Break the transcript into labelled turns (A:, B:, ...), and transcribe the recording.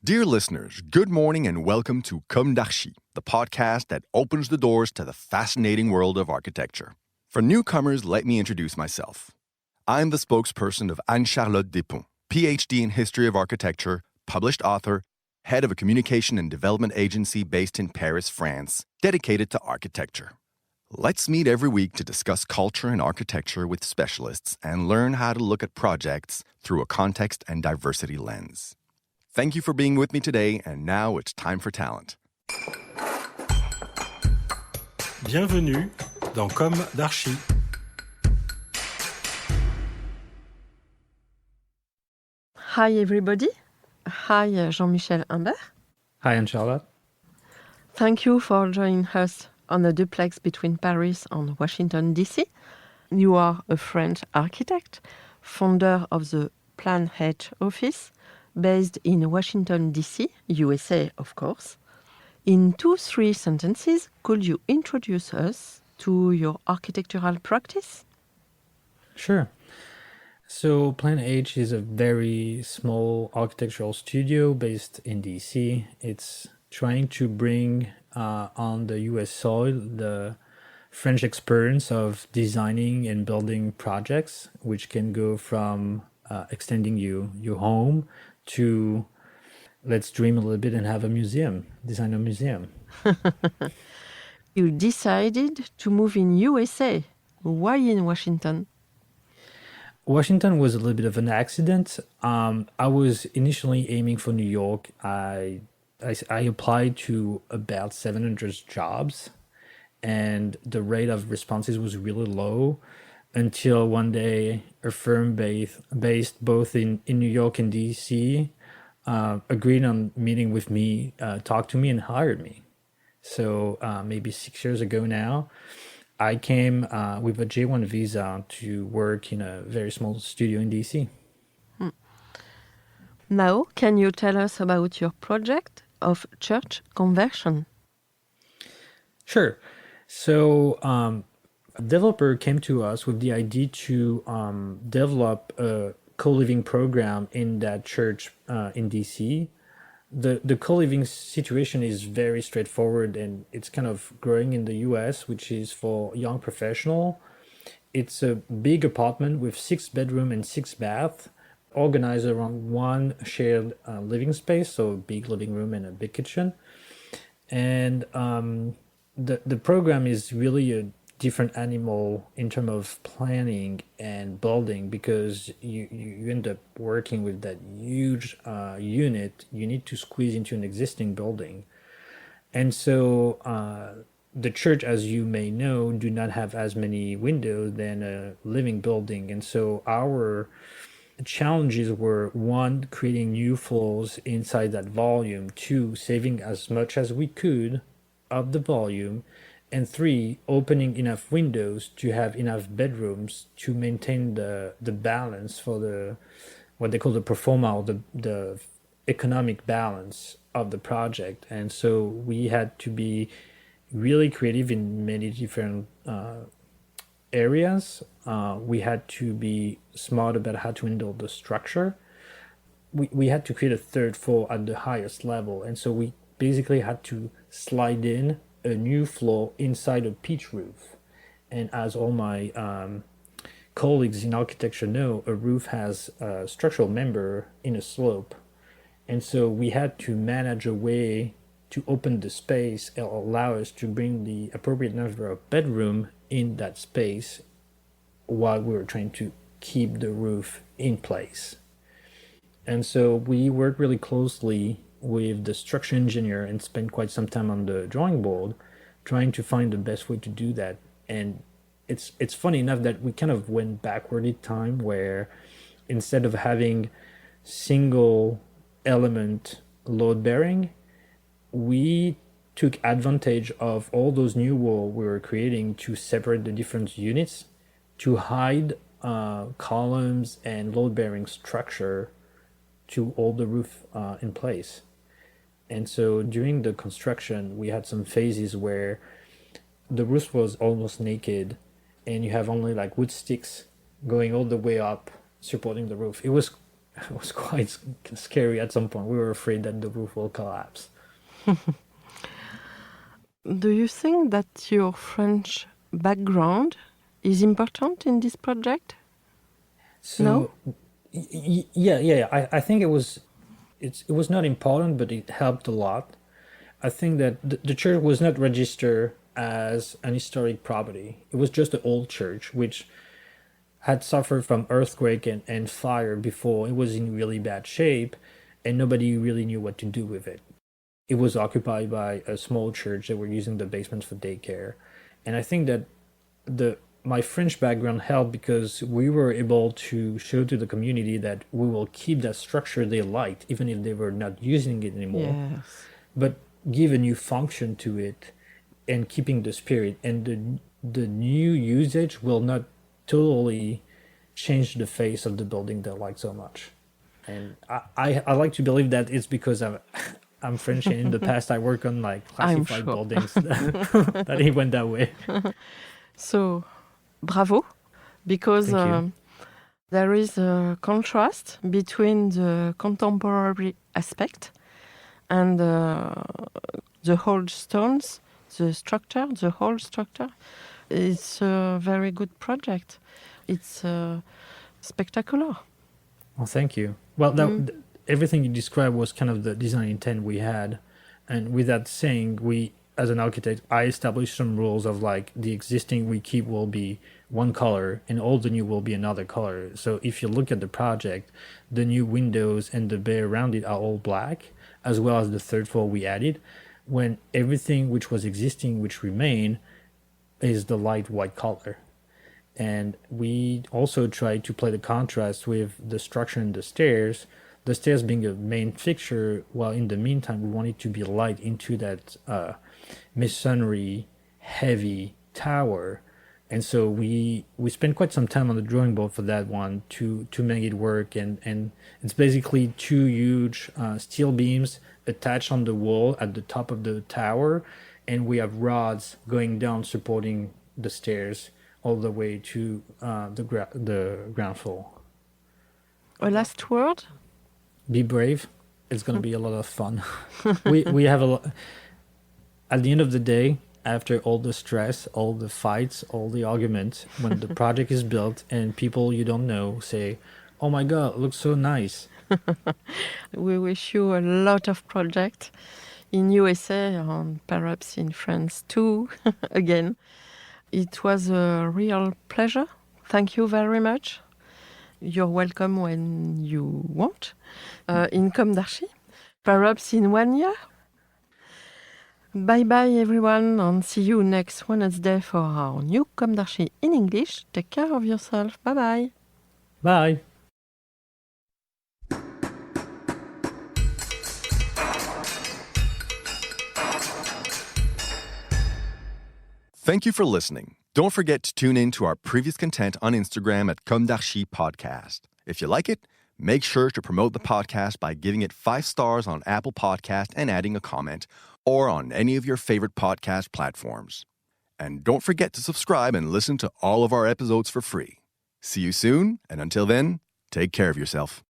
A: Dear listeners, good morning and welcome to Comme d'Archi, the podcast that opens the doors to the fascinating world of architecture. For newcomers, let me introduce myself. I'm the spokesperson of Anne-Charlotte Despons, PhD in History of Architecture, published author, head of a communication and development agency based in Paris, France, dedicated to architecture. Let's meet every week to discuss culture and architecture with specialists and learn how to look at projects through a context and diversity lens. Thank you for being with me today, and now it's time for talent.
B: Bienvenue dans Comme d'Archi.
C: Hi everybody. Hi Jean-Michel Humbert.
D: Hi, Anne-Charlotte.
C: Thank you for joining us on a duplex between Paris and Washington D.C. You are a French architect, founder of the Plan H office, based in Washington D.C., USA, of course. In 2-3 sentences, could you introduce us to your architectural practice?
D: Sure. So Plan H is a very small architectural studio based in DC. It's trying to bring on the US soil the French experience of designing and building projects, which can go from extending your home to let's dream a little bit and have a museum, design a museum.
C: You decided to move in USA. Why in Washington?
D: Washington was a little bit of an accident. I was initially aiming for New York. I applied to about 700 jobs, and the rate of responses was really low until one day a firm based both in New York and DC agreed on meeting with me, talked to me, and hired me. So maybe 6 years ago now, I came with a J1 visa to work in a very small studio in DC.
C: Now, can you tell us about your project of church conversion?
D: Sure. So a developer came to us with the idea to develop a co-living program in that church in DC. The co-living situation is very straightforward, and it's kind of growing in the US, which is for young professional. It's a big apartment with 6 bedroom and 6 bath, organized around one shared living space, so a big living room and a big kitchen. And the program is really a different animal in terms of planning and building, because you end up working with that huge unit you need to squeeze into an existing building. And so the church, as you may know, do not have as many windows than a living building. And so our challenges were, one, creating new floors inside that volume, 2, saving as much as we could of the volume, and 3, opening enough windows to have enough bedrooms to maintain the balance for the what they call the pro forma, or the economic balance of the project. And so we had to be really creative in many different areas. We had to be smart about how to handle the structure. We had to create a third floor at the highest level, and so we basically had to slide in a new floor inside a pitch roof. And as all my colleagues in architecture know, a roof has a structural member in a slope. And so we had to manage a way to open the space and allow us to bring the appropriate number of bedroom in that space while we were trying to keep the roof in place. And so we worked really closely with the structure engineer and spent quite some time on the drawing board trying to find the best way to do that. And it's funny enough that we kind of went backward in time, where instead of having single element load bearing, we took advantage of all those new walls we were creating to separate the different units, to hide columns and load bearing structure to hold the roof in place. And so during the construction, we had some phases where the roof was almost naked and you have only like wood sticks going all the way up supporting the roof. It was it was quite scary at some point. We were afraid that the roof will collapse.
C: Do you think that your French background is important in this project?
D: So,
C: No?
D: yeah. I think it was not important, but it helped a lot. I think that the church was not registered as an historic property. It was just an old church, which had suffered from earthquake and fire before. It was in really bad shape, and nobody really knew what to do with it. It was occupied by a small church that were using the basement for daycare. And I think that my French background helped because we were able to show to the community that we will keep that structure they liked, even if they were not using it anymore.
C: Yes.
D: But give a new function to it and keeping the spirit. And the new usage will not totally change the face of the building they like so much. And I like to believe that it's because I'm French, and in the past I worked on like classified
C: sure.
D: buildings that it went that way.
C: So, bravo, because
D: Thank you.
C: there is a contrast between the contemporary aspect and the whole stones, the whole structure. It's a very good project. It's spectacular.
D: Well, thank you. Well, everything you described was kind of the design intent we had. And with that saying, as an architect, I established some rules of like the existing we keep will be one color and all the new will be another color. So if you look at the project, the new windows and the bay around it are all black, as well as the third floor we added, when everything which was existing, which remained, is the light white color. And we also tried to play the contrast with the structure and the stairs being a main fixture, while in the meantime we wanted to be light into that masonry heavy tower. And so we spent quite some time on the drawing board for that one to make it work. And it's basically two huge steel beams attached on the wall at the top of the tower, and we have rods going down supporting the stairs all the way to the ground floor.
C: A last word?
D: Be brave. It's going to be a lot of fun. we have a lot. At the end of the day, after all the stress, all the fights, all the arguments, when the project is built and people you don't know say, "Oh my God, it looks so nice."
C: We wish you a lot of projects in USA and perhaps in France too, again. It was a real pleasure. Thank you very much. You're welcome when you want in Comme d'Archi, perhaps in 1 year. Bye-bye, everyone, and see you next Wednesday for our new Comme d'Archi in English. Take care of yourself. Bye-bye.
D: Bye.
A: Thank you for listening. Don't forget to tune in to our previous content on Instagram at Comme d'Archi Podcast. If you like it, make sure to promote the podcast by giving it 5 stars on Apple Podcast and adding a comment, or on any of your favorite podcast platforms. And don't forget to subscribe and listen to all of our episodes for free. See you soon, and until then, take care of yourself.